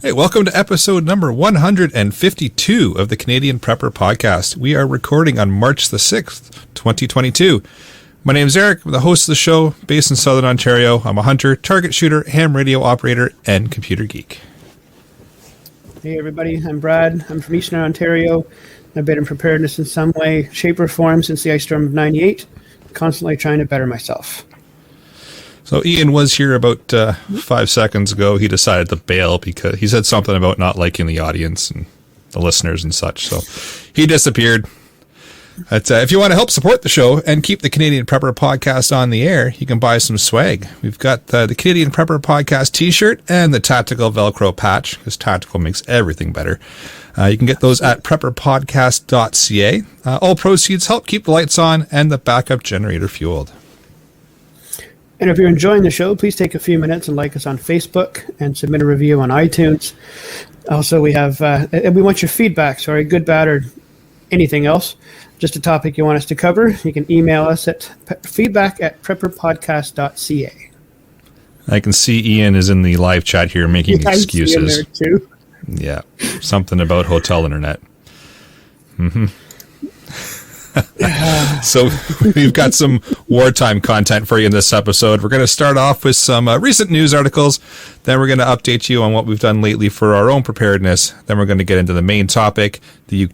Hey, welcome to episode number 152 of the Canadian Prepper Podcast. We are recording on March the 6th, 2022. My name is Eric. I'm the host of the show, based in Southern Ontario. I'm a hunter, target shooter, ham radio operator, and computer geek. Hey everybody, I'm Brad. I'm from Eastern Ontario. I've been in preparedness in some way, shape, or form since the ice storm of '98, constantly trying to better myself. So Ian was here about 5 seconds ago. He decided to bail because he said something about not liking the audience and the listeners and such. So he disappeared. But, if you want to help support the show and keep the Canadian Prepper Podcast on the air, you can buy some swag. We've got the Canadian Prepper Podcast t-shirt and the Tactical Velcro patch, because tactical makes everything better. You can get those at prepperpodcast.ca. All proceeds help keep the lights on and the backup generator fueled. And if you're enjoying the show, please take a few minutes and like us on Facebook and submit a review on iTunes. Also, we want your feedback, good, bad, or anything else. Just a topic you want us to cover, you can email us at feedback@prepperpodcast.ca. I can see Ian is in the live chat here making excuses. I see him there too. Yeah, something about hotel internet. Mm-hmm. So we've got some wartime content for you in this episode. We're going to start off with some recent news articles. Then we're going to update you on what we've done lately for our own preparedness. Then we're going to get into the main topic, the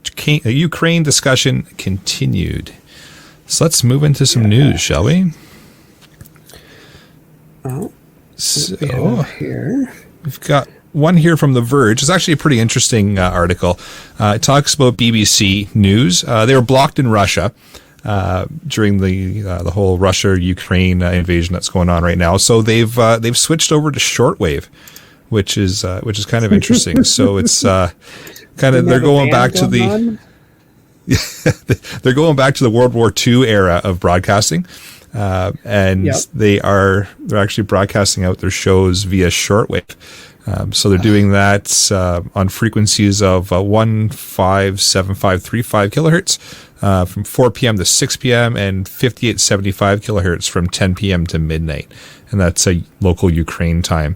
Ukraine discussion continued. So let's move into some news, shall we? Here we've got one here from The Verge. It's actually a pretty interesting article. It talks about BBC News. They were blocked in Russia during the whole Russia-Ukraine invasion that's going on right now. So they've switched over to shortwave, which is kind of interesting. So it's kind of they're going back to the they're going back to the World War II era of broadcasting. And they're actually broadcasting out their shows via shortwave. So they're doing that on frequencies of 157535 kilohertz from 4 p.m. to 6 p.m. and 5875 kilohertz from 10 p.m. to midnight. And that's a local Ukraine time.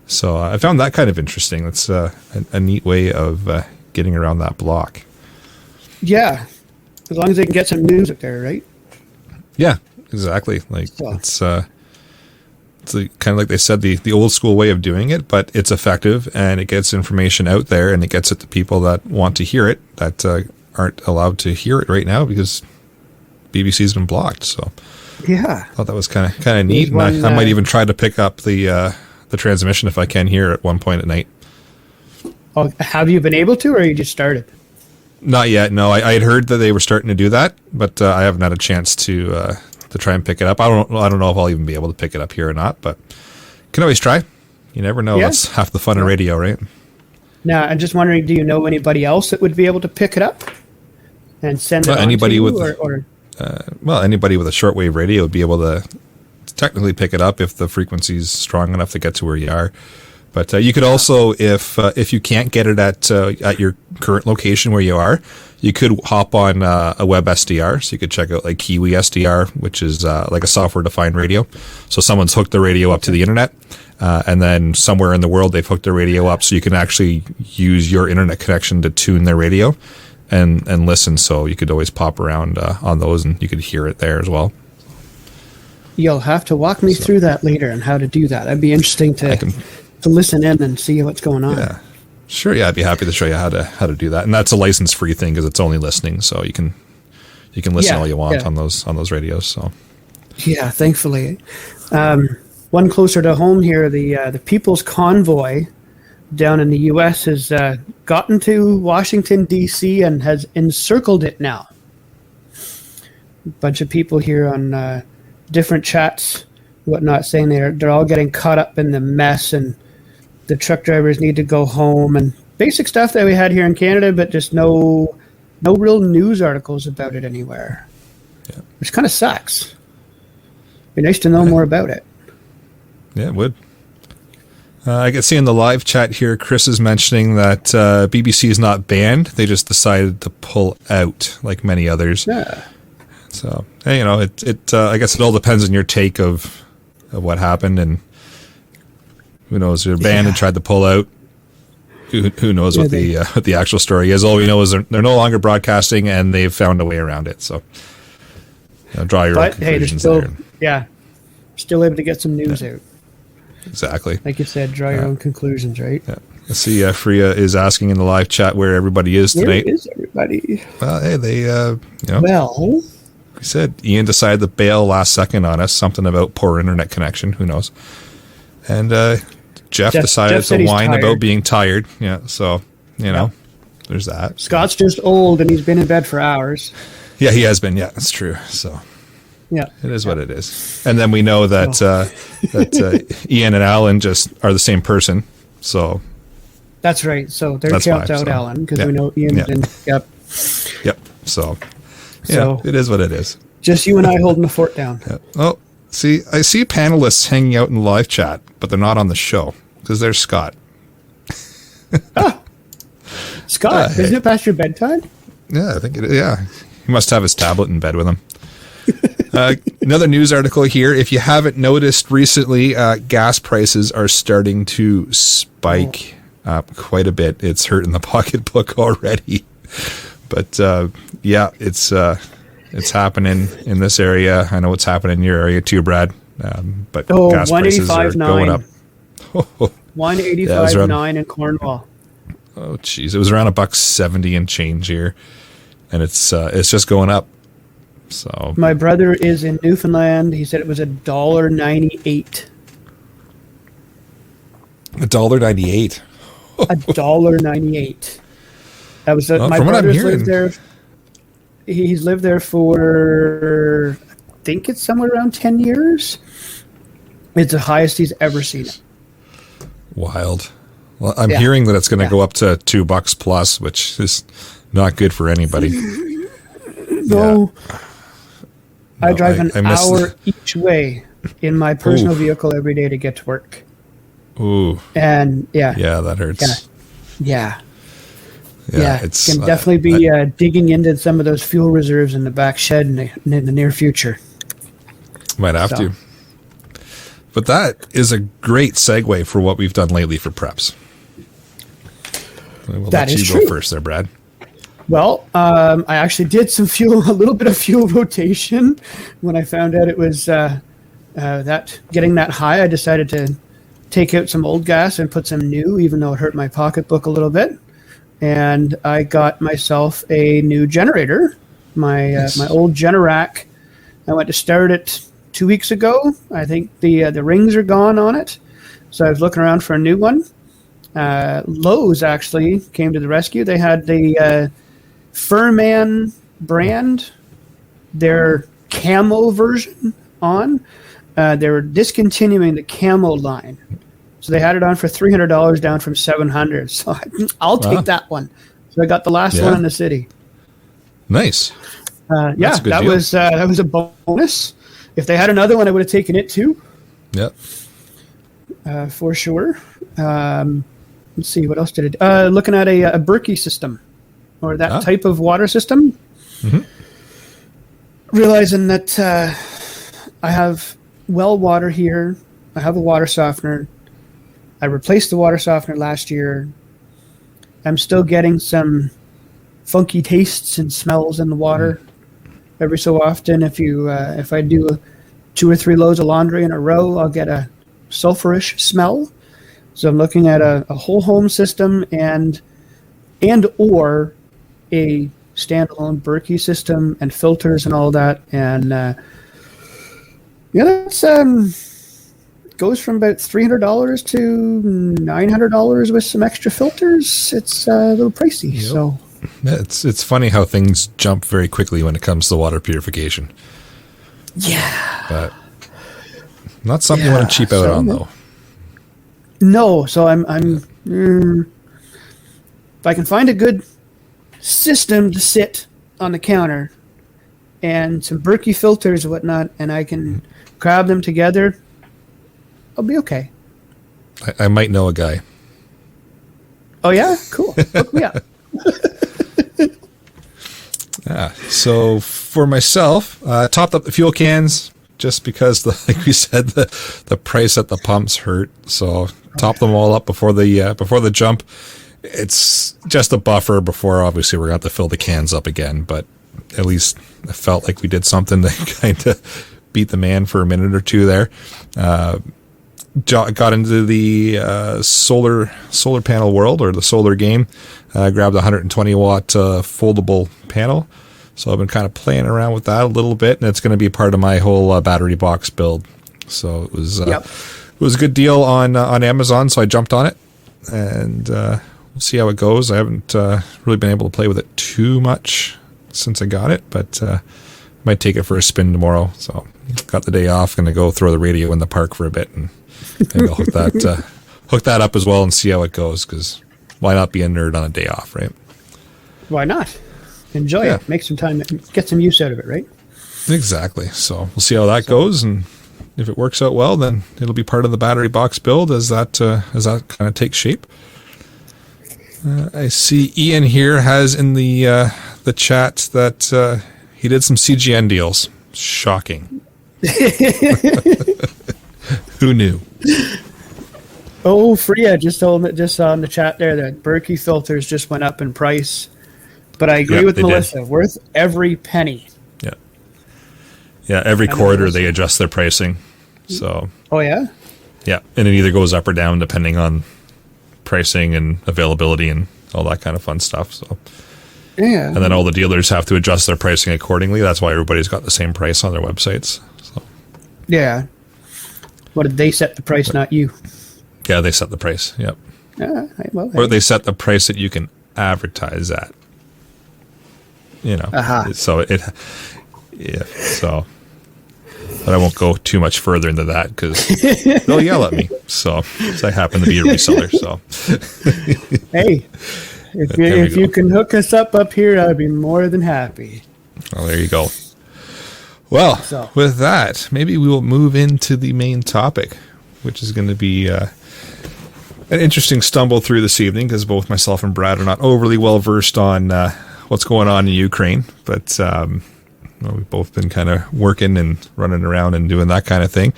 So I found that kind of interesting. That's a neat way of getting around that block. Yeah, as long as they can get some news up there, right? Yeah, exactly. It's kind of like they said, the old school way of doing it, but it's effective and it gets information out there and it gets it to people that want to hear it that aren't allowed to hear it right now because BBC's been blocked. So yeah, I thought that was kind of neat. And I might even try to pick up the transmission if I can hear at one point at night. Oh, have you been able to, or you just started? Not yet. No, I had heard that they were starting to do that, but I haven't had a chance to try and pick it up. I don't know if I'll even be able to pick it up here or not, but can always try. You never know. Yeah. That's half the fun of radio, right? Now, I'm just wondering, do you know anybody else that would be able to pick it up and send it anybody on with you, anybody with a shortwave radio would be able to technically pick it up if the frequency is strong enough to get to where you are. But you could also, if you can't get it at your current location where you are, you could hop on a web SDR. So you could check out like Kiwi SDR, which is like a software-defined radio. So someone's hooked the radio up to the internet, and then somewhere in the world they've hooked their radio up, so you can actually use your internet connection to tune their radio and listen. So you could always pop around on those, and you could hear it there as well. You'll have to walk me through that later and how to do that. I'd be interesting to listen in and see what's going on. Yeah, sure. Yeah, I'd be happy to show you how to do that. And that's a license-free thing because it's only listening, so you can listen all you want on those radios. So yeah, thankfully, one closer to home here, the People's Convoy down in the U.S. has gotten to Washington D.C. and has encircled it now. A bunch of people here on different chats, whatnot, saying they're all getting caught up in the mess and the truck drivers need to go home and basic stuff that we had here in Canada, but just no real news articles about it anywhere, which kind of sucks. Be nice to know more about it. Yeah, it would. I can see in the live chat here, Chris is mentioning that BBC is not banned. They just decided to pull out, like many others. Yeah. So, hey, I guess it all depends on your take of what happened, and who knows, they're banned and tried to pull out. Who knows what the actual story is? All we know is they're no longer broadcasting, and they've found a way around it. So, draw your own conclusions there. Yeah, still able to get some news out. Exactly. Like you said, draw your own conclusions, right? Yeah. Let's see. Freya is asking in the live chat where everybody is tonight. Where is everybody? Well, hey, they, Well, we said Ian decided to bail last second on us. Something about poor internet connection. Who knows? And Jeff decided to whine about being tired. Yeah. So there's that. Scott's just old and he's been in bed for hours. Yeah, he has been. Yeah, that's true. So. Yeah, it is what it is. And then we know that that Ian and Alan just are the same person. So that's right. So there counts out Alan because we know Ian didn't. Yep. So it is what it is. Just you and I holding the fort down. Yeah. Oh, see, I see panelists hanging out in live chat, but they're not on the show because there's Scott. Scott, isn't it past your bedtime? Yeah, I think it is. Yeah, he must have his tablet in bed with him. Another news article here. If you haven't noticed recently, gas prices are starting to spike up quite a bit. It's hurting the pocketbook already. But it's happening in this area. I know it's happening in your area too, Brad. But gas prices are going up. 185.9 in Cornwall. Oh, geez. It was around $1.70 and change here. And it's just going up. So my brother is in Newfoundland. He said it was $1.98. $1.98. $1.98. That was my brother's lived there. He's lived there for, I think it's somewhere around 10 years. It's the highest he's ever seen it. Wild. Well, I'm hearing that it's going to go up to $2 plus, which is not good for anybody. No. I drive an hour each way in my personal vehicle every day to get to work. Ooh. And yeah, that hurts. Yeah. It can definitely be digging into some of those fuel reserves in the back shed in the near future. Might have to. But that is a great segue for what we've done lately for preps. We'll let you go first there, Brad. Well, I actually did a little bit of fuel rotation. When I found out it was getting that high, I decided to take out some old gas and put some new, even though it hurt my pocketbook a little bit. And I got myself a new generator, my old Generac. I went to start it 2 weeks ago. I think the rings are gone on it, so I was looking around for a new one. Lowe's actually came to the rescue. They had the Furman brand, their camo version on. They were discontinuing the camo line, so they had it on for $300 down from $700. So I'll take that one. So I got the last one in the city. Nice. That was a bonus. If they had another one, I would have taken it too. Yep. For sure. Let's see, what else did it? Looking at a Berkey system, or that type of water system. Mm-hmm. Realizing that I have well water here. I have a water softener. I replaced the water softener last year. I'm still getting some funky tastes and smells in the water. Every so often, if I do 2 or 3 loads of laundry in a row, I'll get a sulfurish smell. So I'm looking at a whole home system and or a standalone Berkey system and filters and all that. And that's goes from about $300 to $900 with some extra filters. It's a little pricey. Yep. So it's funny how things jump very quickly when it comes to water purification. Yeah, but not something you want to cheap out on, though. No, so I'm if I can find a good system to sit on the counter and some Berkey filters and whatnot, and I can grab them together, I'll be okay. I might know a guy. Oh yeah, cool. Hook me up. So for myself, topped up the fuel cans just because, like we said, the price at the pumps hurt. So topped them all up before the jump, it's just a buffer before obviously we're going to have to fill the cans up again. But at least I felt like we did something to kind of beat the man for a minute or two there. Got into the solar panel world, or the solar game. Grabbed a 120 watt foldable panel. So I've been kind of playing around with that a little bit, and it's going to be part of my whole battery box build. So it was it was a good deal on Amazon, so I jumped on it, and we'll see how it goes. I haven't really been able to play with it too much since I got it, but might take it for a spin tomorrow. So got the day off, going to go throw the radio in the park for a bit, and maybe I'll hook that up as well and see how it goes, because why not be a nerd on a day off, right? Why not? Enjoy it. Make some time. Get some use out of it, right? Exactly. So we'll see how that goes, and if it works out well, then it'll be part of the battery box build as that kind of takes shape. I see Ian here has in the chat that he did some CGN deals. Shocking. Who knew? Oh, Freya just saw in the chat there that Berkey filters just went up in price. But I agree with Melissa. Did. Worth every penny. Yeah. Yeah, every quarter they adjust their pricing. So. Oh, yeah? Yeah, and it either goes up or down depending on pricing and availability and all that kind of fun stuff. So. Yeah. And then all the dealers have to adjust their pricing accordingly. That's why everybody's got the same price on their websites. So. Yeah. What did they set the price, not you? Yeah, they set the price. Yep. Well, or they set the price that you can advertise at. You know. So but I won't go too much further into that because they'll yell at me. So I happen to be a reseller. So hey, if you can hook us up here, I'd be more than happy. Well, there you go. Well, with that, maybe we will move into the main topic, which is going to be an interesting stumble through this evening because both myself and Brad are not overly well versed on what's going on in Ukraine, but we've both been kind of working and running around and doing that kind of thing.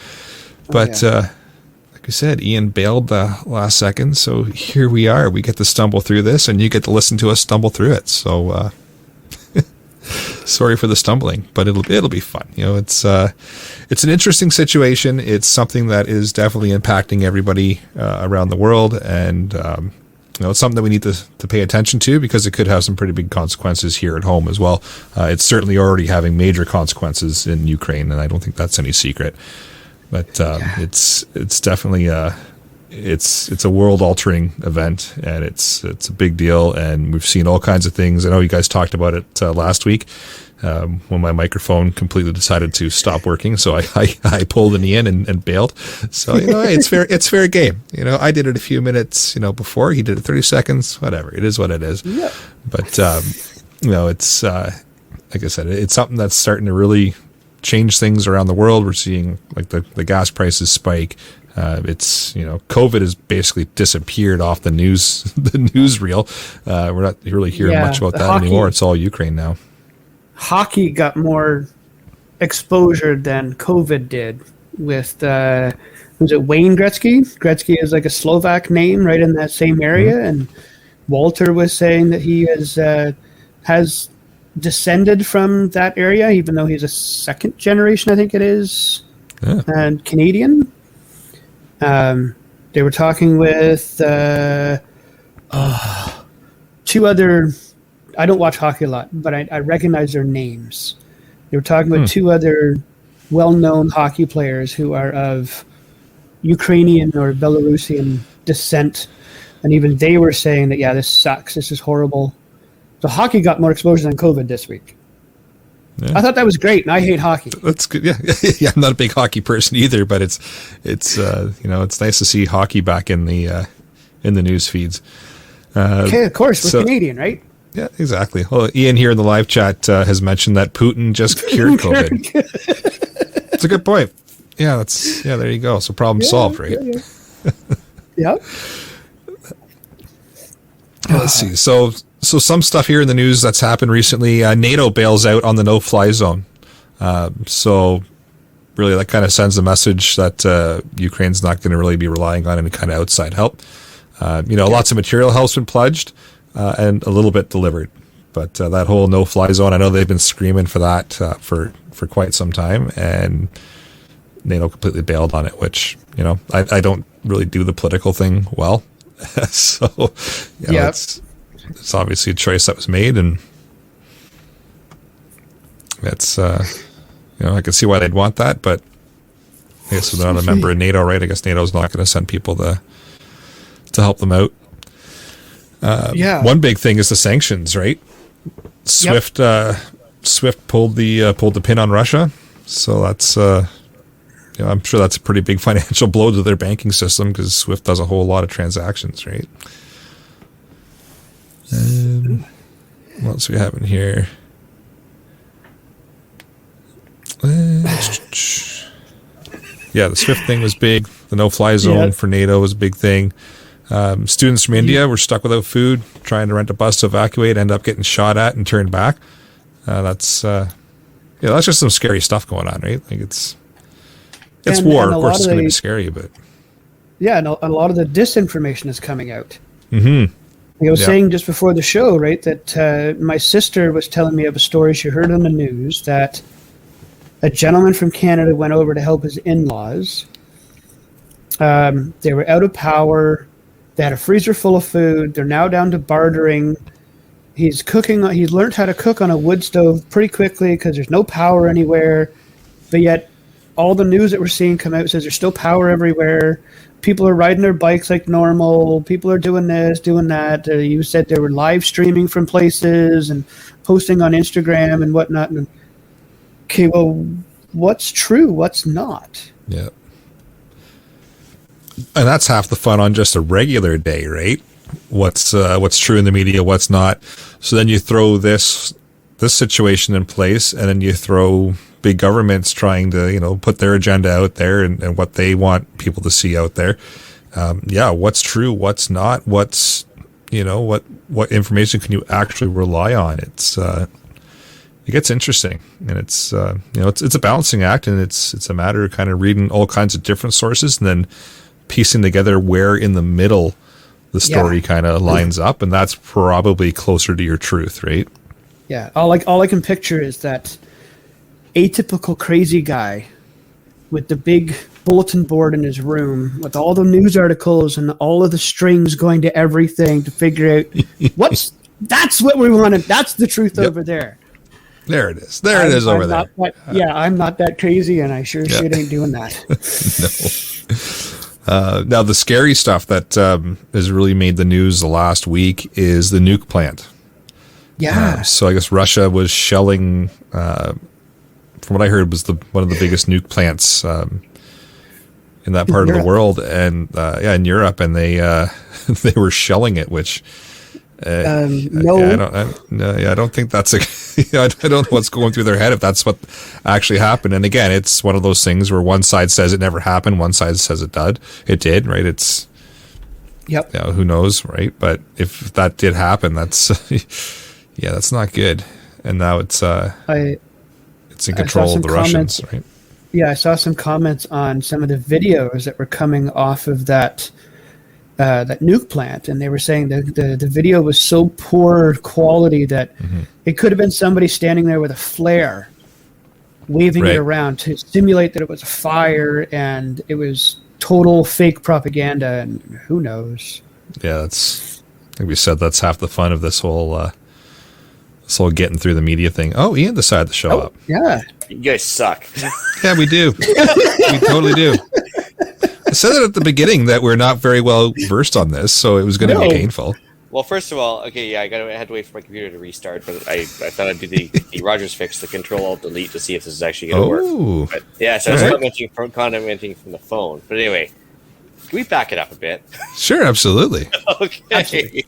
But like I said, Ian bailed the last second, so here we are. We get to stumble through this, and you get to listen to us stumble through it. So sorry for the stumbling, but it'll be fun. You know, it's an interesting situation. It's something that is definitely impacting everybody around the world, and it's something that we need to pay attention to because it could have some pretty big consequences here at home as well. It's certainly already having major consequences in Ukraine, and I don't think that's any secret. But it's definitely it's a world-altering event, and it's a big deal, and we've seen all kinds of things. I know you guys talked about it last week when my microphone completely decided to stop working, so I pulled an Ian and bailed. So hey, it's fair game. I did it a few minutes before. He did it 30 seconds. Whatever, it is what it is. Yeah. But it's like I said, it's something that's starting to really change things around the world. We're seeing like the gas prices spike. It's COVID has basically disappeared off the newsreel. We're not really hearing much about that anymore. It's all Ukraine now. Hockey got more exposure than COVID did with was it Wayne Gretzky? Gretzky is like a Slovak name right in that same area, and Walter was saying that he has descended from that area, even though he's a second generation, I think it is, and Canadian. They were talking with two other. I don't watch hockey a lot, but I recognize their names. They were talking with two other well-known hockey players who are of Ukrainian or Belarusian descent, and even they were saying that this sucks. This is horrible. So hockey got more exposure than COVID this week. Yeah. I thought that was great, and I hate hockey. That's good. Yeah. I'm not a big hockey person either, but it's it's nice to see hockey back in the news feeds. Okay, of course, we're Canadian, right? Yeah, exactly. Well, Ian here in the live chat has mentioned that Putin just cured COVID. It's a good point. Yeah, there you go. So problem solved, right? Yeah. Let's see. So some stuff here in the news that's happened recently. NATO bails out on the no-fly zone. So really that kind of sends a message that Ukraine's not going to really be relying on any kind of outside help. Lots of material has been pledged and a little bit delivered. But that whole no-fly zone, I know they've been screaming for that for quite some time, and NATO completely bailed on it, which, I don't really do the political thing well. So, it's obviously a choice that was made, and it's, I can see why they'd want that, but I guess they're not a member of NATO, right? I guess NATO's not going to send people to help them out. One big thing is the sanctions, right? Swift pulled the pin on Russia, so that's I'm sure that's a pretty big financial blow to their banking system, because Swift does a whole lot of transactions, right? What else we have in here? The Swift thing was big. The no-fly zone for NATO was a big thing. Students from India were stuck without food, trying to rent a bus to evacuate, end up getting shot at and turned back. That's just some scary stuff going on, right? Like it's war. Of course, it's going to be scary, but and a lot of the disinformation is coming out. Mm-hmm. I was saying just before the show, right, that my sister was telling me of a story she heard on the news that a gentleman from Canada went over to help his in-laws. They were out of power. They had a freezer full of food. They're now down to bartering. He's learned how to cook on a wood stove pretty quickly because there's no power anywhere. But yet, all the news that we're seeing come out says there's still power everywhere. People are riding their bikes like normal. People are doing this, doing that. You said they were live streaming from places and posting on Instagram and whatnot. And, okay, well, what's true? What's not? Yeah. And that's half the fun on just a regular day, right? What's true in the media, what's not. So then you throw this situation in place, and then you throw big governments trying to, put their agenda out there and what they want people to see out there. What's true, what's not, what's, what information can you actually rely on? It gets interesting, and it's a balancing act, and it's a matter of kind of reading all kinds of different sources and then piecing together where in the middle the story kind of lines up, and that's probably closer to your truth, right? Yeah, all I can picture is that atypical crazy guy with the big bulletin board in his room with all the news articles and all of the strings going to everything to figure out that's what we wanted. That's the truth over there. There it is. It is over there. I'm not that crazy, and I sure shit ain't doing that. No. Now, the scary stuff that has really made the news the last week is the nuke plant. Yeah. So I guess Russia was shelling, from what I heard, was one of the biggest nuke plants in that part of the world, and in Europe, and they they were shelling it, which. No. I don't think that's I don't know what's going through their head if that's what actually happened. And again, it's one of those things where one side says it never happened, one side says it did, right? It's who knows, right? But if that did happen, that's that's not good. And now it's in control of the Russians, right? Yeah, I saw some comments on some of the videos that were coming off of that nuke plant, and they were saying the video was so poor quality that it could have been somebody standing there with a flare waving it around to simulate that it was a fire, and it was total fake propaganda, and who knows. Yeah, like we said, that's half the fun of this whole getting through the media thing. Oh, Ian decided to show up. Yeah. You guys suck. Yeah, we do. We totally do. I said it at the beginning that we're not very well versed on this, so it was going to be painful. Well, first of all, okay, I had to wait for my computer to restart, but I thought I'd do the Rogers fix, the Control-Alt-Delete, to see if this is actually going to work. But, so I was commenting from the phone. But anyway, can we back it up a bit? Sure, absolutely. Okay.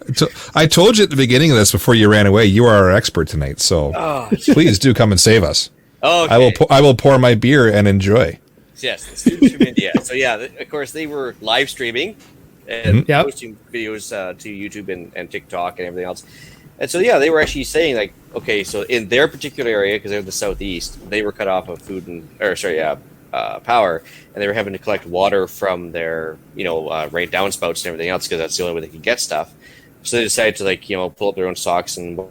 I told you at the beginning of this before you ran away, you are our expert tonight, so please do come and save us. Okay. I will pour my beer and enjoy. Yes, the students from India. So of course, they were live streaming and posting videos to YouTube and TikTok and everything else. And so they were actually saying, like, okay, so in their particular area, because they're in the southeast, they were cut off of power, and they were having to collect water from their rain downspouts and everything else because that's the only way they could get stuff. So they decided to pull up their own socks and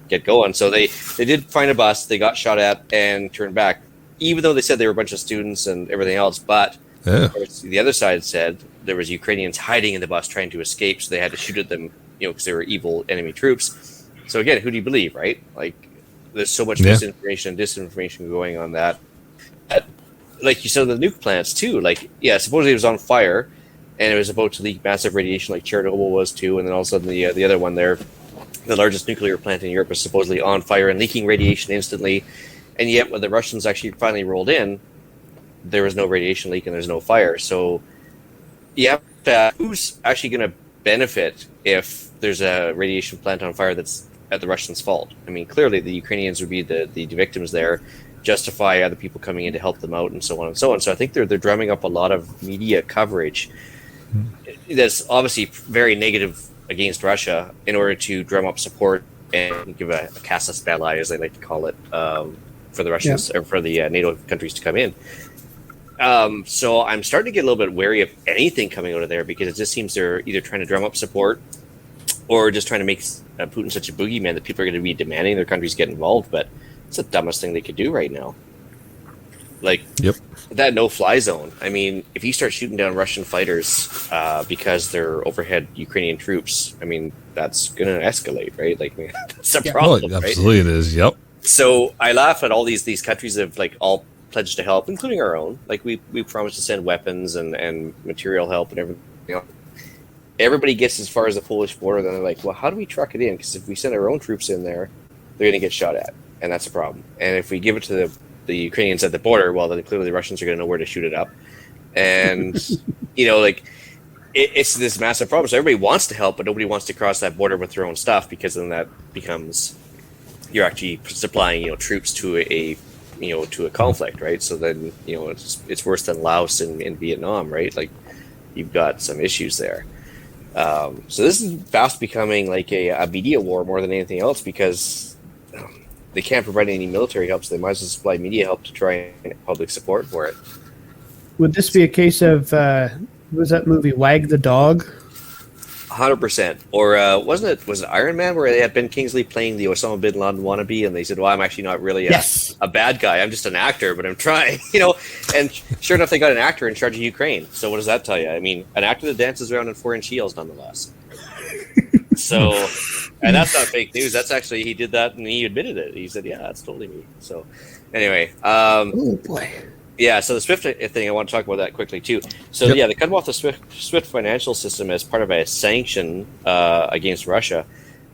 get going. So they did find a bus. They got shot at and turned back, even though they said they were a bunch of students and everything else. But the other side said there was Ukrainians hiding in the bus trying to escape, so they had to shoot at them, because they were evil enemy troops. So again, who do you believe, right? Like, there's so much misinformation and disinformation going on that. Like you said, the nuke plants too. Like, yeah, supposedly it was on fire, and it was about to leak massive radiation, like Chernobyl was too. And then all of a sudden, the other one there, the largest nuclear plant in Europe, was supposedly on fire and leaking radiation instantly. And yet, when the Russians actually finally rolled in, there was no radiation leak and there's no fire. So, yeah, who's actually going to benefit if there's a radiation plant on fire that's at the Russians' fault? I mean, clearly the Ukrainians would be the victims there, justify other people coming in to help them out, and so on and so on. So I think they're drumming up a lot of media coverage that's obviously very negative against Russia in order to drum up support and give a casus belli, as they like to call it, for the Russians or for the NATO countries to come in. So I'm starting to get a little bit wary of anything coming out of there, because it just seems they're either trying to drum up support or just trying to make Putin such a boogeyman that people are going to be demanding their countries get involved. But it's the dumbest thing they could do right now. Like, that no-fly zone. I mean, if you start shooting down Russian fighters because they're overhead Ukrainian troops, I mean, that's going to escalate, right? Like, that's a problem, right? Absolutely, it is. Yep. So I laugh at all these countries that have all pledged to help, including our own. Like, we promised to send weapons and material help and everything. Everybody gets as far as the Polish border, then they're like, well, how do we truck it in? Because if we send our own troops in there, they're going to get shot at, and that's a problem. And if we give it to the Ukrainians at the border, well, then clearly the Russians are going to know where to shoot it up. And, it's this massive problem. So everybody wants to help, but nobody wants to cross that border with their own stuff, because then that becomes, you're actually supplying, troops to a conflict, right? So then, it's worse than Laos in Vietnam, right? Like, you've got some issues there. So this is fast becoming like a media war more than anything else, because they can't provide any military help, so they might as well supply media help to try and get public support for it. Would this be a case of, what was that movie, Wag the Dog? 100%. Or was it Iron Man, where they had Ben Kingsley playing the Osama bin Laden wannabe, and they said, well, I'm actually not really a bad guy, I'm just an actor, but I'm trying, and sure enough, they got an actor in charge of Ukraine. So what does that tell you? I mean, an actor that dances around in 4-inch heels, nonetheless. So, and that's not fake news. That's actually, he did that and he admitted it. He said, yeah, that's totally me. So anyway. Oh, boy. Yeah, so the SWIFT thing, I want to talk about that quickly too. So they cut off the SWIFT financial system as part of a sanction against Russia.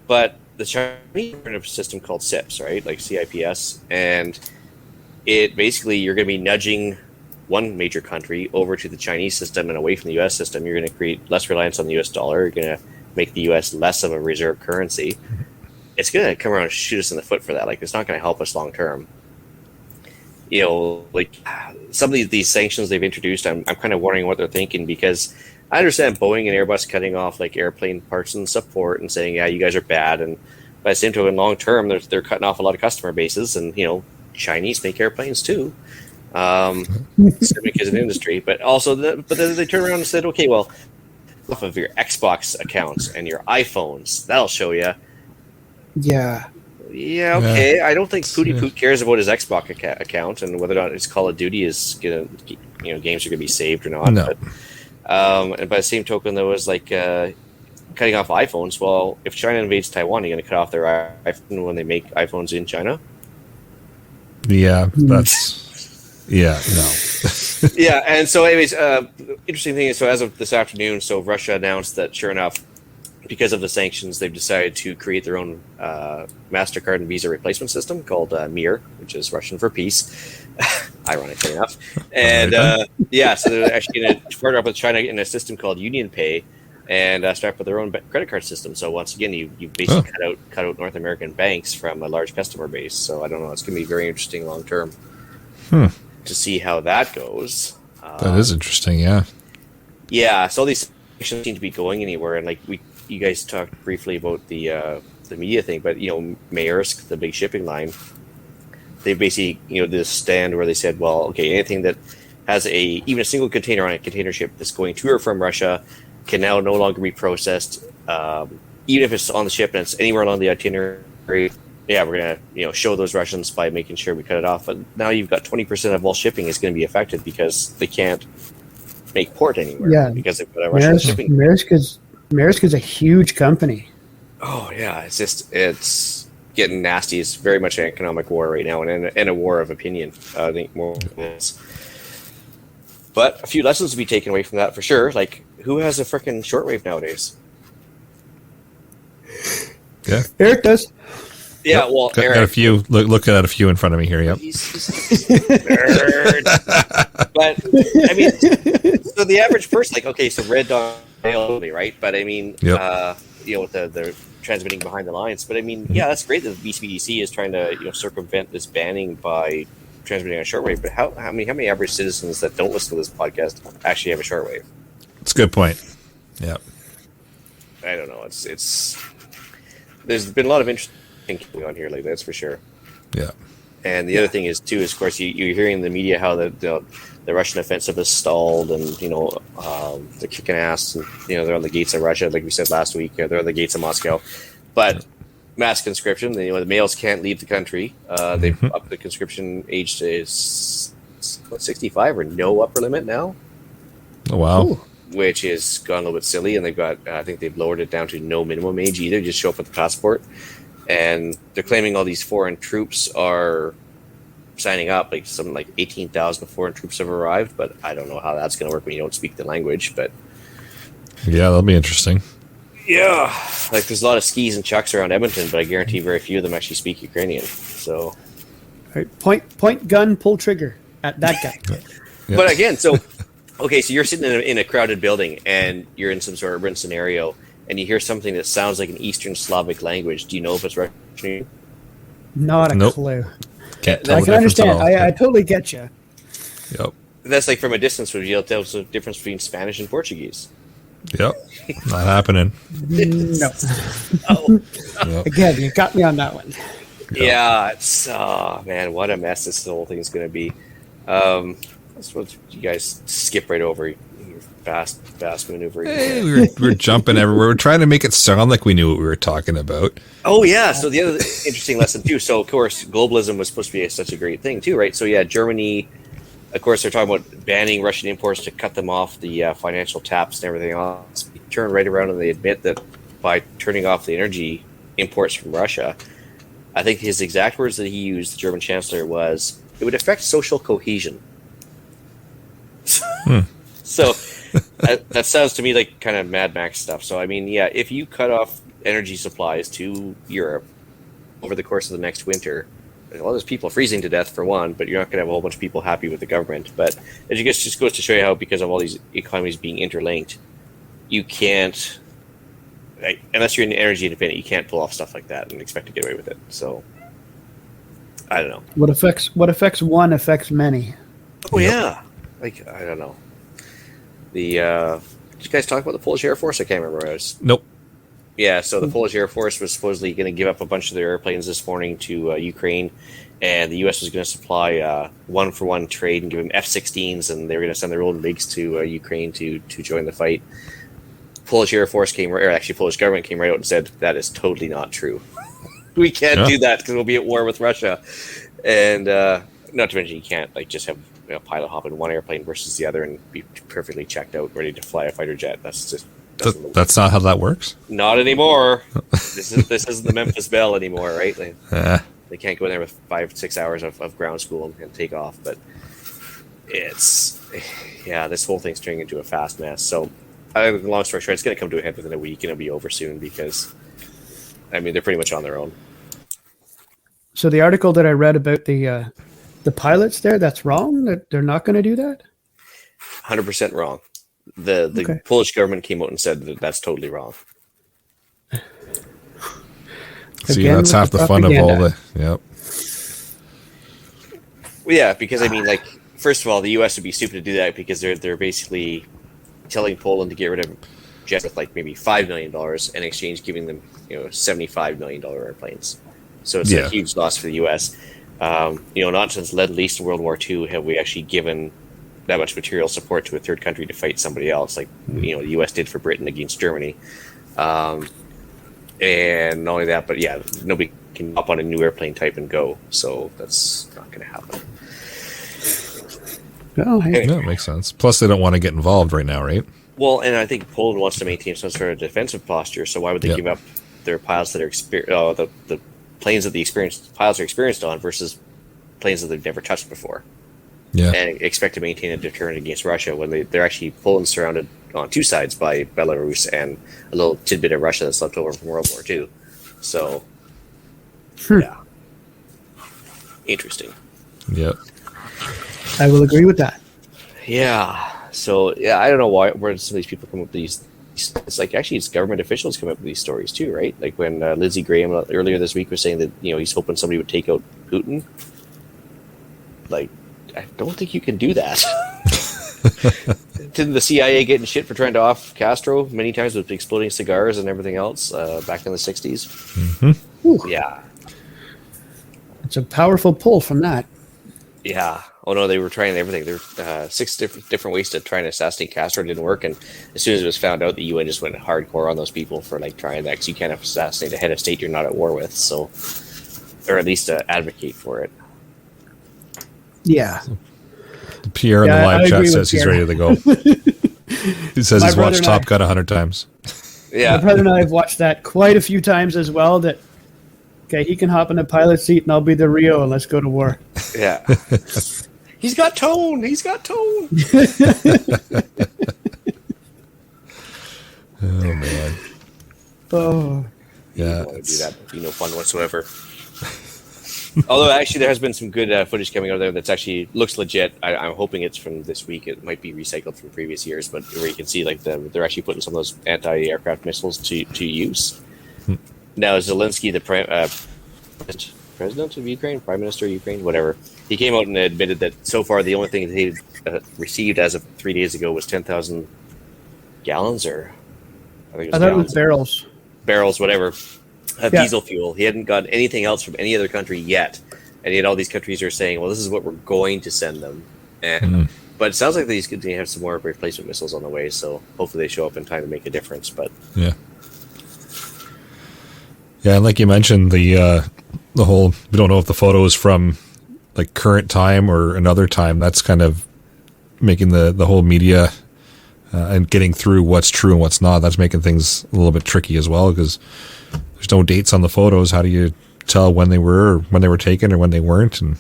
But the Chinese have a system called CIPS, right? Like CIPS. And it basically, you're going to be nudging one major country over to the Chinese system and away from the U.S. system. You're going to create less reliance on the U.S. dollar. You're going to make the U.S. less of a reserve currency. It's going to come around and shoot us in the foot for that. Like, it's not going to help us long term. Like, some of these sanctions they've introduced, I'm kind of wondering what they're thinking, because I understand Boeing and Airbus cutting off like airplane parts and support and saying, yeah, you guys are bad. And by the same token, long term, they're cutting off a lot of customer bases, and Chinese make airplanes too. Because of industry, but also, but then they turn around and said, okay, well, off of your Xbox accounts and your iPhones, that'll show you. Yeah. Yeah, okay. I don't think Pooty Poot cares about his Xbox account and whether or not his Call of Duty is gonna, games are gonna be saved or not. No. But, and by the same token, there was like cutting off iPhones. Well, if China invades Taiwan, are you gonna cut off their iPhone when they make iPhones in China? Yeah, that's no. Yeah, and so anyways, interesting thing is, so as of this afternoon, so Russia announced that sure enough, because of the sanctions, they've decided to create their own MasterCard and Visa replacement system called MIR, which is Russian for peace, ironically enough. And so they're actually going to partner up with China in a system called Union Pay and start with their own credit card system. So once again, you basically cut out North American banks from a large customer base. So I don't know, it's going to be very interesting long term to see how that goes. That is interesting, yeah. Yeah, so all these sanctions seem to be going anywhere, and like you guys talked briefly about the media thing, but Maersk, the big shipping line, they basically did a stand where they said, well, okay, anything that has even a single container on a container ship that's going to or from Russia can now no longer be processed, even if it's on the ship and it's anywhere along the itinerary. Yeah, we're gonna show those Russians by making sure we cut it off. But now you've got 20% of all shipping is going to be affected because they can't make port anywhere because they've got a Russian shipping. Maersk is a huge company. Oh yeah, it's getting nasty. It's very much an economic war right now, and a war of opinion. I think more than this. But a few lessons to be taken away from that for sure. Like, who has a freaking shortwave nowadays? Yeah, Eric does. Yeah, well, Eric, got a few. Look at a few in front of me here. Yep. He's nerd. But I mean, so the average person, like, okay, so Red Dawn only, right? But I mean, with the transmitting behind the lines. But I mean, yeah, that's great that the BCBDC is trying to circumvent this banning by transmitting on shortwave. But how many average citizens that don't listen to this podcast actually have a shortwave? It's a good point. Yeah. I don't know. It's there's been a lot of interesting going on here, like that's for sure. Yeah. And the other thing is too, of course, you're hearing in the media how the Russian offensive is stalled, and they're kicking ass, and they're on the gates of Russia, like we said last week. They're on the gates of Moscow, but mass conscription. The males can't leave the country. They've upped the conscription age to 65 or no upper limit now. Oh wow. Ooh. Which is gone a little bit silly, and they've got I think they've lowered it down to no minimum age either. Just show up with the passport. And they're claiming all these foreign troops are signing up, like 18,000 foreign troops have arrived, but I don't know how that's going to work when you don't speak the language. But yeah, that'll be interesting. Yeah, like there's a lot of skis and chucks around Edmonton, but I guarantee very few of them actually speak Ukrainian. So, right. Point gun, pull trigger at that guy. Yeah. But again, so okay, so you're sitting in a crowded building and you're in some sort of urban scenario, and you hear something that sounds like an Eastern Slavic language. Do you know if it's Russian? Not a Nope. clue. Can't tell I the can difference at understand. all. I totally get you. Yep. That's like from a distance, would you tell the difference between Spanish and Portuguese? Yep. Not happening. No. Oh, Yep. Again, you got me on that one. yeah. It's man, what a mess this whole thing is going to be. That's what you guys skip right over. Your fast maneuvering. Hey, we're jumping everywhere. We're trying to make it sound like we knew what we were talking about. Oh yeah. So the other interesting lesson too. So of course, globalism was supposed to be such a great thing too, right? So yeah, Germany. Of course, they're talking about banning Russian imports to cut them off the financial taps and everything else. They turn right around and they admit that by turning off the energy imports from Russia, I think his exact words that he used, the German chancellor, was it would affect social cohesion. So that sounds to me like kind of Mad Max stuff. So I mean, yeah, if you cut off energy supplies to Europe over the course of the next winter, well, there's people freezing to death for one, but you're not going to have a whole bunch of people happy with the government. But it just goes to show you how, because of all these economies being interlinked, you can't, unless you're an energy independent, you can't pull off stuff like that and expect to get away with it. So I don't know. What affects one affects many. Oh yeah, like I don't know. Did you guys talk about the Polish Air Force? I can't remember. Nope. Yeah, so the Polish Air Force was supposedly going to give up a bunch of their airplanes this morning to Ukraine, and the U.S. was going to supply one-for-one trade and give them F-16s, and they were going to send their own MiGs to Ukraine to join the fight. Polish Air Force Polish government came right out and said that is totally not true. We can't do that because we'll be at war with Russia, and not to mention you can't just have a pilot hop in one airplane versus the other and be perfectly checked out, ready to fly a fighter jet. That's just. That's not how that works. Not anymore. This isn't the Memphis Belle anymore, right? They can't go in there with 5-6 hours of ground school and take off. But this whole thing's turning into a fast mess. So, long story short, it's going to come to a head within a week, and it'll be over soon because, I mean, they're pretty much on their own. So the article that I read about the pilots there, that's wrong. That they're not going to do that. 100% wrong. The Polish government came out and said that that's totally wrong. See, that's half the fun of all the. Yep. Well, yeah, because I mean, first of all, the U.S. would be stupid to do that because they're basically telling Poland to get rid of jets with maybe $5 million in exchange giving them $75 million airplanes. So it's a huge loss for the U.S. Not since Lend-Lease in World War II have we actually given that much material support to a third country to fight somebody else, like the U.S. did for Britain against Germany. And not only that, but yeah, nobody can hop on a new airplane type and go, so that's not going to happen. Oh, hey. No, it makes sense. Plus, they don't want to get involved right now, right? Well, and I think Poland wants to maintain some sort of defensive posture, so why would they give up their pilots that are the planes that the pilots are experienced on versus planes that they've never touched before? Yeah, and expect to maintain a deterrent against Russia when they're actually Poland surrounded on two sides by Belarus and a little tidbit of Russia that's left over from World War II. So, yeah, interesting. Yep. I will agree with that. Yeah. So, yeah, I don't know where some of these people come up with these. It's like actually it's government officials come up with these stories too, right? Like when Lindsey Graham earlier this week was saying that he's hoping somebody would take out Putin. Like, I don't think you can do that. Didn't the CIA get in shit for trying to off Castro many times with exploding cigars and everything else back in the 60s? Mm-hmm. Yeah. It's a powerful pull from that. Yeah. Oh, no, they were trying everything. There were 6 different ways to try and assassinate Castro. It didn't work. And as soon as it was found out, the UN just went hardcore on those people for trying that, because you can't assassinate a head of state you're not at war with. So, or at least advocate for it. Yeah. Pierre in the live chat says he's ready to go. He says he's watched Top Gun 100 times. Yeah. My brother and I have watched that quite a few times as well. Okay, he can hop in the pilot seat and I'll be the Rio and let's go to war. Yeah. He's got tone. He's got tone. Oh, man. Oh. Yeah. You don't want to do that. It'd be no fun whatsoever. Although, actually, there has been some good footage coming out there that's actually looks legit. I'm hoping it's from this week. It might be recycled from previous years, but where you can see they're actually putting some of those anti-aircraft missiles to use. Now, Zelensky, the president of Ukraine, prime minister of Ukraine, whatever, he came out and admitted that so far the only thing that he received as of 3 days ago was 10,000 gallons, or I thought it was barrels, whatever. Diesel fuel. He hadn't got anything else from any other country yet, and yet all these countries are saying, "Well, this is what we're going to send them." And but it sounds like these could have some more replacement missiles on the way, so hopefully they show up in time to make a difference. But yeah, and like you mentioned, the whole we don't know if the photo is from current time or another time. That's kind of making the whole media and getting through what's true and what's not. That's making things a little bit tricky as well, because there's no dates on the photos. How do you tell when they were taken or when they weren't? And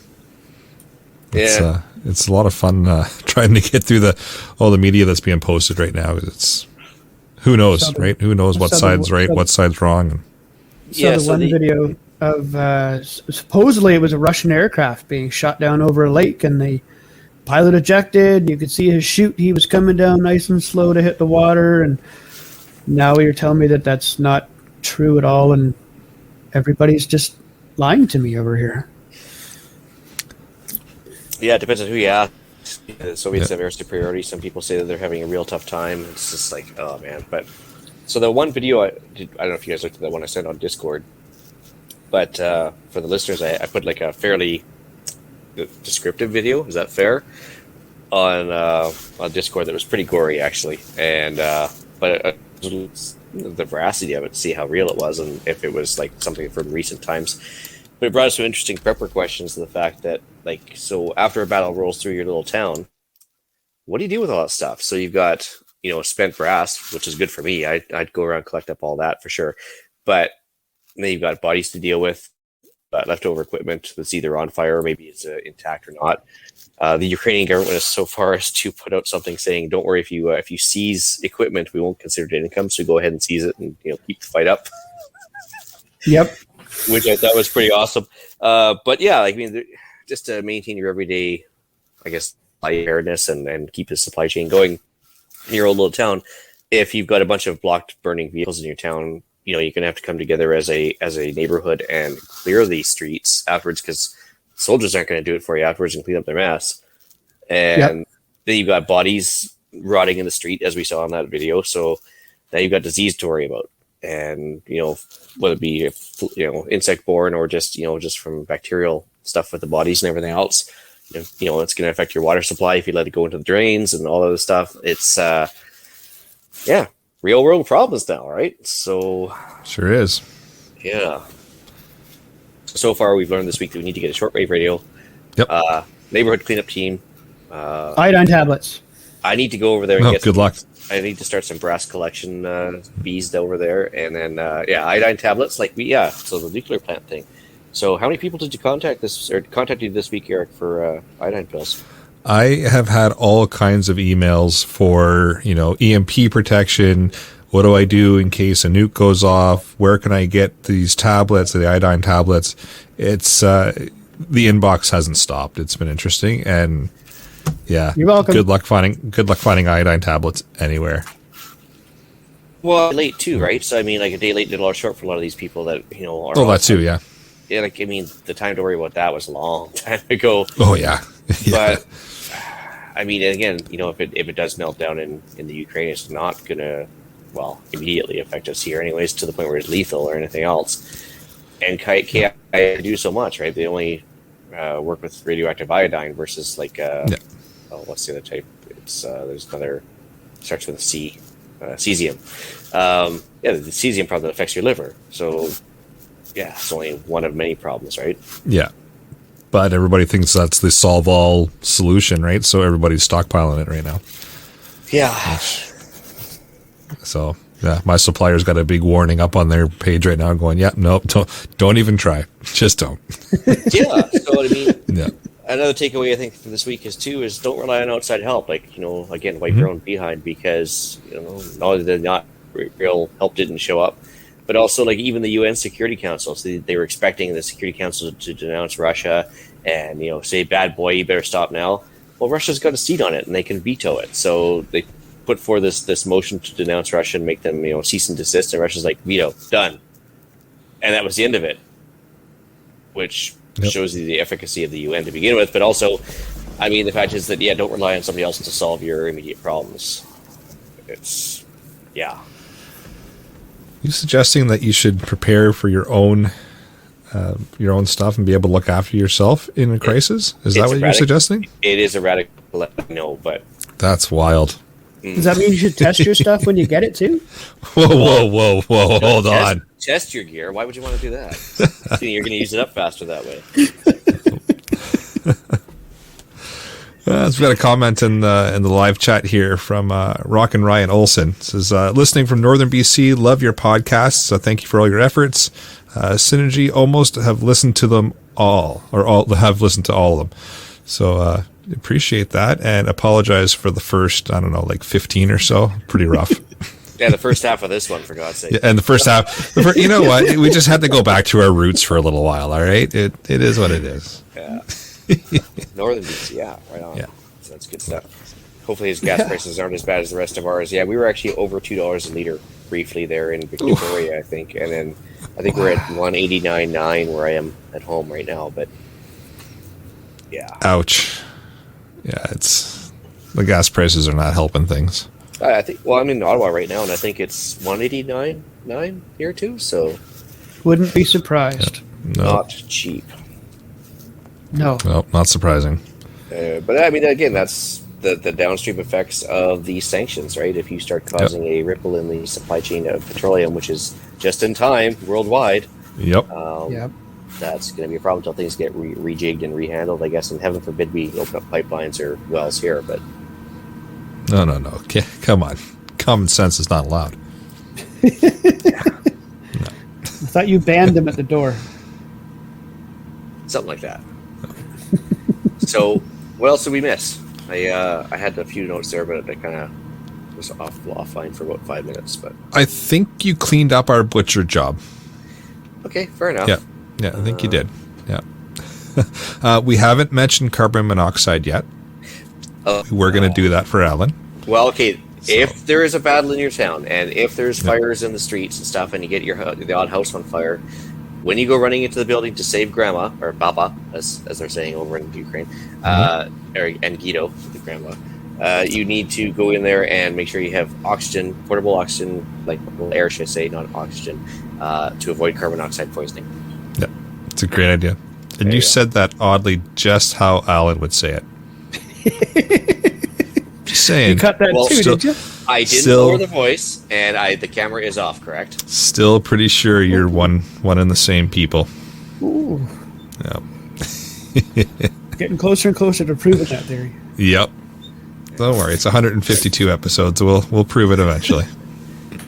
it's a lot of fun trying to get through all the media that's being posted right now. It's who knows, right? Who knows what side's right, what side's wrong? One video of supposedly it was a Russian aircraft being shot down over a lake, and the pilot ejected. You could see his chute. He was coming down nice and slow to hit the water, and now you're telling me that that's not true at all, and everybody's just lying to me over here. Yeah, it depends on who you ask. The Soviets have air superiority. Some people say that they're having a real tough time. It's just like, oh man. But so the one video I don't know if you guys looked at that one I sent on Discord, but for the listeners, I put a fairly descriptive video. Is that fair? On Discord, that was pretty gory actually, and but the veracity of it, to see how real it was and if it was something from recent times. But it brought us some interesting prepper questions to the fact that so after a battle rolls through your little town, what do you do with all that stuff? So you've got spent brass, which is good for me. I'd go around and collect up all that for sure, but then you've got bodies to deal with, leftover equipment that's either on fire or maybe it's intact or not. The Ukrainian government is so far as to put out something saying, "Don't worry, if you seize equipment, we won't consider it income. So go ahead and seize it and keep the fight up." Yep, which I thought was pretty awesome. But yeah, just to maintain your everyday, I guess, preparedness and keep the supply chain going in your old little town. If you've got a bunch of blocked burning vehicles in your town, you're going to have to come together as a neighborhood and clear these streets afterwards, because soldiers aren't going to do it for you afterwards and clean up their mess. And then you've got bodies rotting in the street, as we saw in that video. So now you've got disease to worry about. And, whether it be, insect borne or just from bacterial stuff with the bodies and everything else. You know, it's going to affect your water supply if you let it go into the drains and all of this stuff. It's, real world problems now, right? So. Sure is. Yeah. So far, we've learned this week that we need to get a shortwave radio. Yep. Neighborhood cleanup team. Iodine tablets. I need to go over there and get good luck. I need to start some brass collection bees over there, and then iodine tablets. So the nuclear plant thing. So how many people did you contact this week, Eric, for iodine pills? I have had all kinds of emails for, EMP protection. What do I do in case a nuke goes off? Where can I get these tablets, the iodine tablets? It's the inbox hasn't stopped. It's been interesting, and yeah, you're welcome. Good luck finding iodine tablets anywhere. Well, late too, right? So I mean, like a day late, did a lot short for a lot of these people that are. Oh, that too, yeah. Yeah, like I mean, the time to worry about that was a long time ago. Oh yeah, yeah. But I mean, again, if it does melt down in the Ukraine, it's not gonna immediately affect us here, anyways, to the point where it's lethal or anything else. And KI do so much, right? They only work with radioactive iodine versus what's the other type? It's there's another starts with a C, cesium. The cesium problem that affects your liver. So yeah, it's only one of many problems, right? Yeah. But everybody thinks that's the solve-all solution, right? So everybody's stockpiling it right now. Yeah. So, yeah, my supplier's got a big warning up on their page right now going, nope, don't even try. Just don't. Yeah. So, I mean, yeah. Another takeaway I think from this week is don't rely on outside help. Like, again, wipe your own behind because, not only did not real help didn't show up, but also, like, even the UN Security Council, so they were expecting the Security Council to denounce Russia and, say, bad boy, you better stop now. Well, Russia's got a seat on it, and they can veto it. So they put forth this motion to denounce Russia and make them, cease and desist, and Russia's like, veto, done. And that was the end of it, which shows you the efficacy of the UN to begin with. But also, I mean, the fact is that, don't rely on somebody else to solve your immediate problems. It's, You suggesting that you should prepare for your own stuff and be able to look after yourself in a crisis? Is that what you're suggesting? It is a radical, no, but that's wild. Does that mean you should test your stuff when you get it too? Whoa! Hold on. Test your gear. Why would you want to do that? You're going to use it up faster that way. We've got a comment in the live chat here from Rock and Ryan Olson. It says, listening from Northern BC, love your podcasts. So thank you for all your efforts. Synergy almost have listened to them all, have listened to all of them. So appreciate that and apologize for the first, 15 or so. Pretty rough. Yeah, the first half of this one, for God's sake. Yeah, and the first half, you know what? We just had to go back to our roots for a little while, all right? It is what it is. Yeah. Northern BC, right on. Yeah. So that's good stuff. Hopefully his gas prices aren't as bad as the rest of ours. Yeah, we were actually over $2 a liter briefly there in Victoria, I think. And then I think we're at $1.89.9 where I am at home right now. But yeah. Ouch. Yeah, the gas prices are not helping things. I think, I'm in Ottawa right now, and I think it's $1.89.9 here too. So wouldn't be surprised. No. Not cheap. No. Well, not surprising. But I mean, again, that's the downstream effects of these sanctions, right? If you start causing a ripple in the supply chain of petroleum, which is just in time worldwide, that's going to be a problem until things get rejigged and rehandled, I guess. And heaven forbid we open up pipelines or wells here, but no. Okay, come on, common sense is not allowed. No. I thought you banned them at the door. Something like that. So, what else did we miss? I had a few notes there, but I kind of was offline for about 5 minutes. But I think you cleaned up our butcher job. Okay, fair enough. Yeah, I think you did. Yeah. We haven't mentioned carbon monoxide yet. We're going to do that for Alan. Well, okay. So. If there is a battle in your town, and if there's fires in the streets and stuff, and you get the odd house on fire, when you go running into the building to save Grandma, or Baba, as they're saying over in Ukraine, and Guido, the grandma, you need to go in there and make sure you have oxygen, portable oxygen, like air, should I say, not oxygen, to avoid carbon monoxide poisoning. Yeah, it's a great idea. And you said that oddly just how Alan would say it. Just saying. You cut that too, did you? I didn't lower the voice, and the camera is off, correct? Still pretty sure you're one and the same people. Ooh. Yep. Getting closer and closer to proving that theory. Yep. Don't worry, it's 152 episodes. We'll prove it eventually.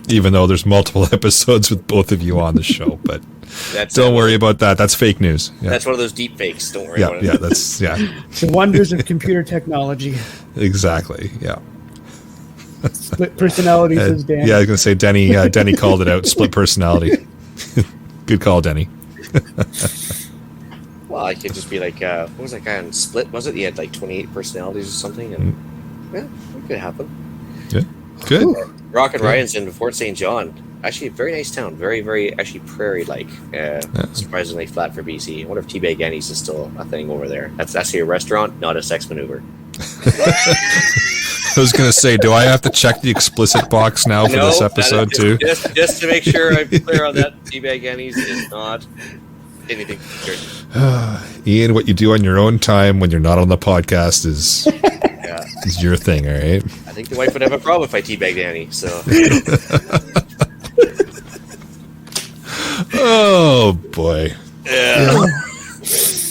Even though there's multiple episodes with both of you on the show, but don't worry about that. That's fake news. Yeah. That's one of those deep fakes. Don't worry about it. Yeah, that's The wonders of computer technology. Exactly. Yeah. Split personalities is Danny. Yeah, I was gonna say Denny. Denny called it out. Split personality. Good call, Denny. Well, I could just be like, what was that guy on Split? Was it? He had like 28 personalities or something, and yeah, it could happen. Yeah. Good. Ooh. Rock and Ryan's in Fort St. John. Actually, a very nice town. Very, very actually prairie-like. Surprisingly flat for BC. I wonder if Teabag Annie's is still a thing over there. That's actually a restaurant, not a sex maneuver. I was going to say, do I have to check the explicit box now for this episode too? Just to make sure I'm clear on that, Teabag Annie's is not anything. Ian, what you do on your own time when you're not on the podcast is your thing, all right? I think the wife would have a problem if I teabagged Annie, so... Oh, boy. Yeah.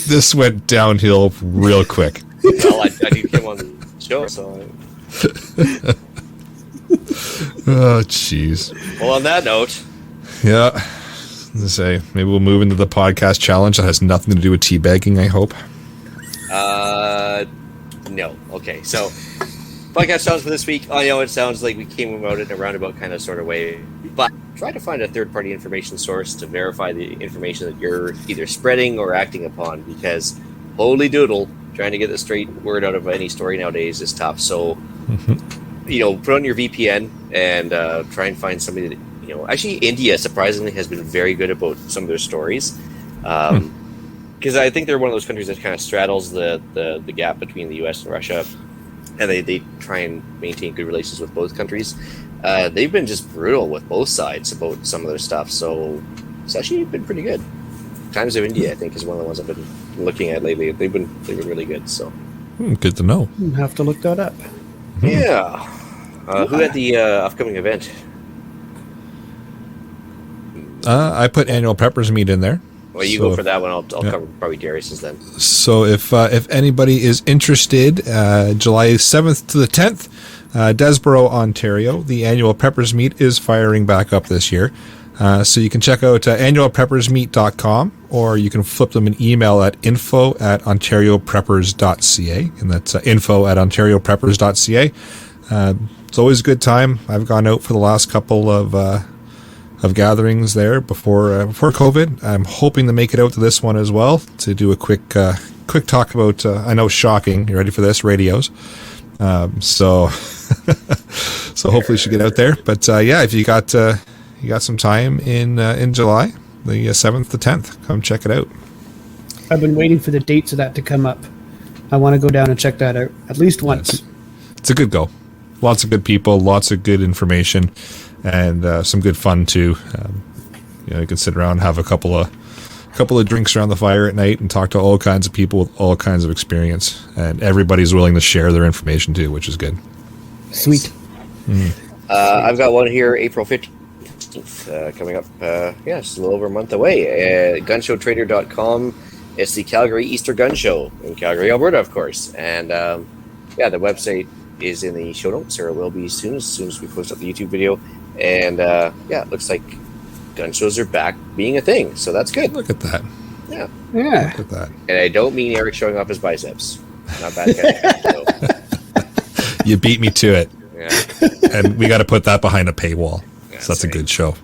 This went downhill real quick. Well, I need him on the show, so... Oh, jeez. Well, on that note... Yeah. Let's say, maybe we'll move into the podcast challenge that has nothing to do with teabagging, I hope. No. Okay, so... Podcast challenge for this week. I know it sounds like we came about it in a roundabout kind of sort of way, but try to find a third-party information source to verify the information that you're either spreading or acting upon, because holy doodle, trying to get the straight word out of any story nowadays is tough. So, put on your VPN and try and find somebody that, actually India surprisingly has been very good about some of their stories. Because I think they're one of those countries that kind of straddles the gap between the US and Russia. And they try and maintain good relations with both countries. They've been just brutal with both sides about some of their stuff, so it's actually been pretty good. Times of India, I think, is one of the ones I've been looking at lately. They've been really good. So good to know. Have to look that up. Yeah. Who had the upcoming event? I put annual Peppers meet in there. Well, you go for that one. I'll cover probably Darius's then. So if anybody is interested, July 7th to the 10th, Desborough, Ontario, the annual Peppers meet is firing back up this year. So you can check out annualpeppersmeet.com, or you can flip them an email at info@ontariopreppers.ca, and that's info@ontariopreppers.ca. It's always a good time. I've gone out for the last couple of gatherings there before COVID. I'm hoping to make it out to this one as well to do a quick talk about. I know, shocking. You ready for this? Radios. So hopefully you should get out there. But if you got some time in July, the 7th to 10th, come check it out. I've been waiting for the dates of that to come up. I want to go down and check that out at least once. It's a good go. Lots of good people, lots of good information, and some good fun too. You can sit around and have a couple of drinks around the fire at night and talk to all kinds of people with all kinds of experience, and everybody's willing to share their information too, which is good. Sweet. I've got one here, April 15th, coming up. It's a little over a month away. Gunshowtrader.com. It's the Calgary Easter Gun Show in Calgary, Alberta, of course. And the website is in the show notes, or it will be as soon as we post up the YouTube video. And it looks like gun shows are back being a thing, so that's good. Look at that. Yeah. Look at that. And I don't mean Eric showing off his biceps. Not bad guy. So. You beat me to it. Yeah. And we got to put that behind a paywall. Yeah, so that's a good show.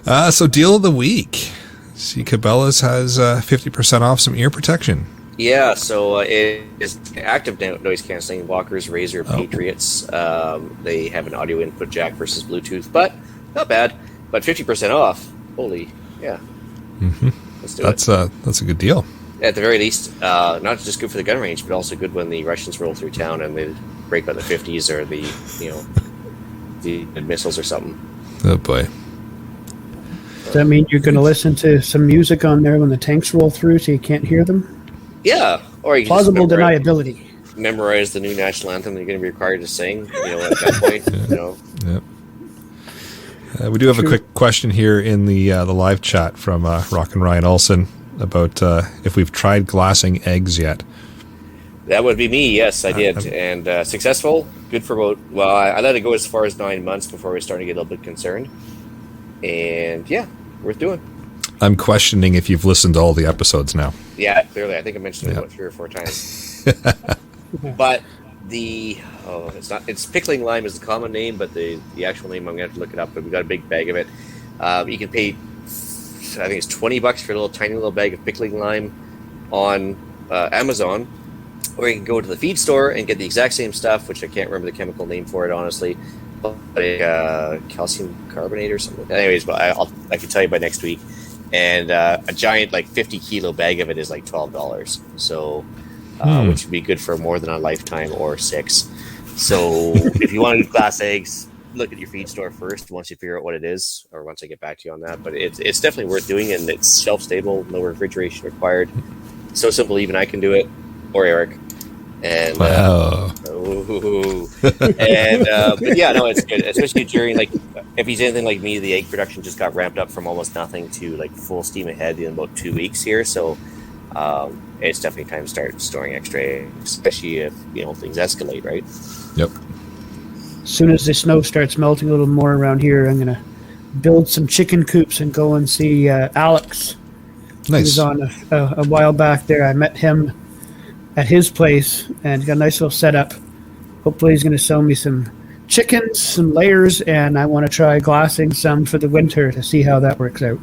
Yeah. So deal of the week. See, Cabela's has 50% off some ear protection. Yeah, so it is active noise canceling, Walkers, Razer, Patriots. They have an audio input jack versus Bluetooth, but not bad. But 50% off. Holy, yeah. Mm-hmm. Let's do it. That's a good deal. At the very least, not just good for the gun range, but also good when the Russians roll through town and they break out the 50s or the missiles or something. Oh boy. that mean you're going to listen to some music on there when the tanks roll through so you can't hear them? Yeah, or you can plausible deniability. Memorize the new national anthem that you're going to be required to sing. At that point, Yep. We do have a quick question here in the live chat from Rock and Ryan Olson about if we've tried glassing eggs yet. That would be me. Yes, I did, and successful. Good for about. Well, I let it go as far as 9 months before we started to get a little bit concerned. And yeah, worth doing. I'm questioning if you've listened to all the episodes now. Yeah, clearly. I think I mentioned it about 3 or 4 times. But it's Pickling Lime is the common name, but the actual name, I'm going to have to look it up, but we got a big bag of it. You can pay, I think it's $20 for a tiny little bag of Pickling Lime on Amazon, or you can go to the feed store and get the exact same stuff, which I can't remember the chemical name for it, honestly, but calcium carbonate or something. Anyways, but I can tell you by next week. And a giant, 50-kilo bag of it is $12. So... which would be good for more than a lifetime or 6. So if you want to do glass eggs, look at your feed store first once you figure out what it is, or once I get back to you on that. But it's definitely worth doing, and it's shelf-stable, no refrigeration required. So simple, even I can do it, or Eric. And wow. But yeah, no, it's good, especially during, if he's anything like me, the egg production just got ramped up from almost nothing to full steam ahead in about 2 weeks here. So it's definitely time to start storing extra eggs, especially if things escalate, right? Yep. As soon as the snow starts melting a little more around here, I'm gonna build some chicken coops and go and see Alex. Nice. He was on a while back there. I met him at his place and got a nice little setup. Hopefully he's gonna sell me some chickens, some layers, and I want to try glassing some for the winter to see how that works out.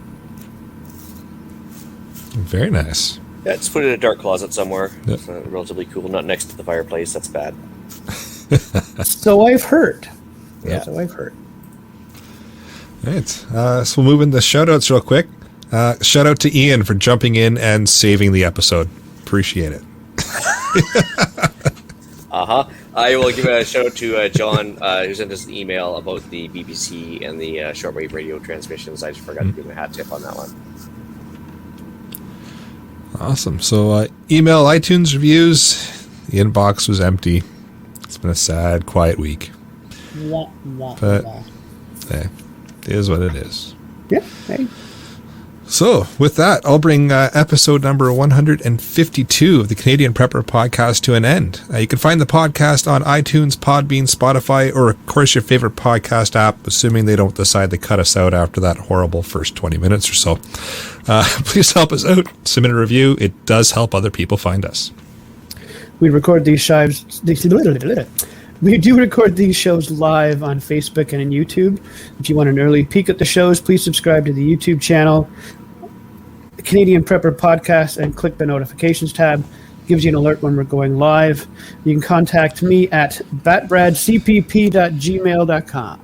Very nice. Yeah, just put it in a dark closet somewhere. Yep. It's relatively cool, not next to the fireplace. That's bad. So I've heard. Yeah. So I've heard. All right. So we'll move into shout-outs real quick. Shout out to Ian for jumping in and saving the episode. Appreciate it. I will give a shout out to John, who sent us an email about the BBC and the shortwave radio transmissions. I just forgot to give him a hat tip on that one. Awesome. So email iTunes reviews. The inbox was empty. It's been a sad, quiet week. But hey, it is what it is. Yeah. Hey. So with that, I'll bring episode number 152 of the Canadian Prepper Podcast to an end. You can find the podcast on iTunes, Podbean, Spotify, or of course your favorite podcast app, assuming they don't decide to cut us out after that horrible first 20 minutes or so. Please help us out. Submit a review. It does help other people find us. We record these shows. We do record these shows live on Facebook and on YouTube. If you want an early peek at the shows, please subscribe to the YouTube channel, Canadian Prepper Podcast, and click the notifications tab. Gives you an alert when we're going live. You can contact me at batbradcpp.gmail.com.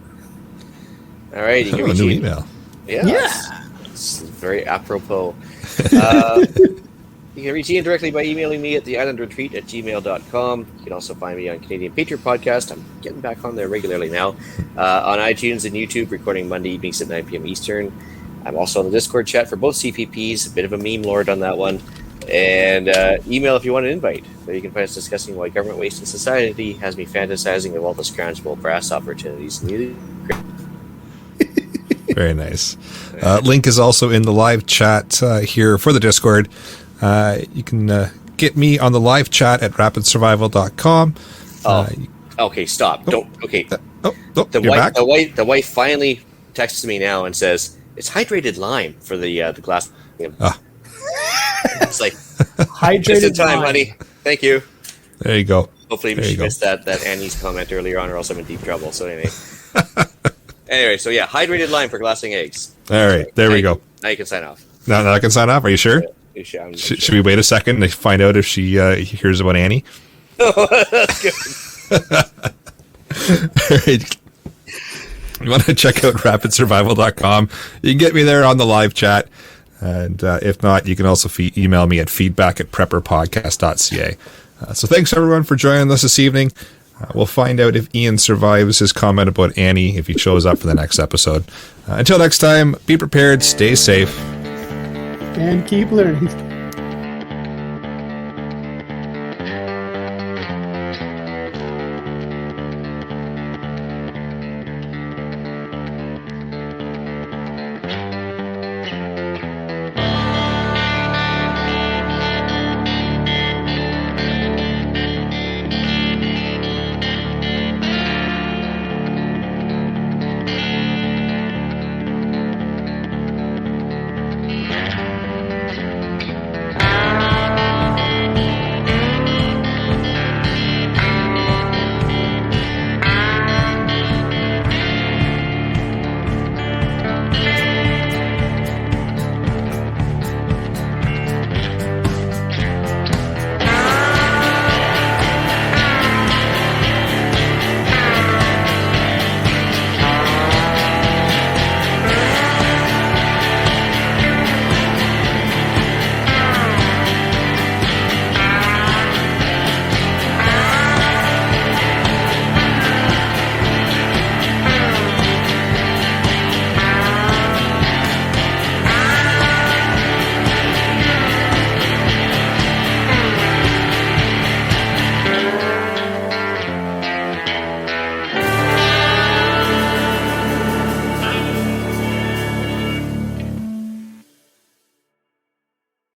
All right. You can reach new email. Yeah. It's very apropos. You can reach Ian directly by emailing me at theislandretreat@gmail.com. You can also find me on Canadian Patriot Podcast. I'm getting back on there regularly now. On iTunes and YouTube, recording Monday evenings at 9 p.m. Eastern. I'm also on the Discord chat for both CPPs. A bit of a meme lord on that one. And email if you want an invite. There you can find us discussing why government waste in society has me fantasizing of all the scroungable brass opportunities. Very nice. Link is also in the live chat here for the Discord. You can get me on the live chat at rapidsurvival.com. Okay, stop. Don't. Okay. The wife finally texts me now and says it's hydrated lime for the glass. It's like hydrated just in time, lime. honey. Thank you. There you go. Hopefully she missed that Annie's comment earlier on, or else I'm in deep trouble. So anyway, so yeah, hydrated lime for glassing eggs. All right, there we go. Now you can sign off. Now I can sign off. Are you sure? Yeah, should we wait a second to find out if she hears about Annie? Oh, that's good. All right. You want to check out rapidsurvival.com. You can get me there on the live chat. And if not, you can also email me at feedback@prepperpodcast.ca. So thanks, everyone, for joining us this evening. We'll find out if Ian survives his comment about Annie if he shows up for the next episode. Until next time, be prepared, stay safe, and keep learning.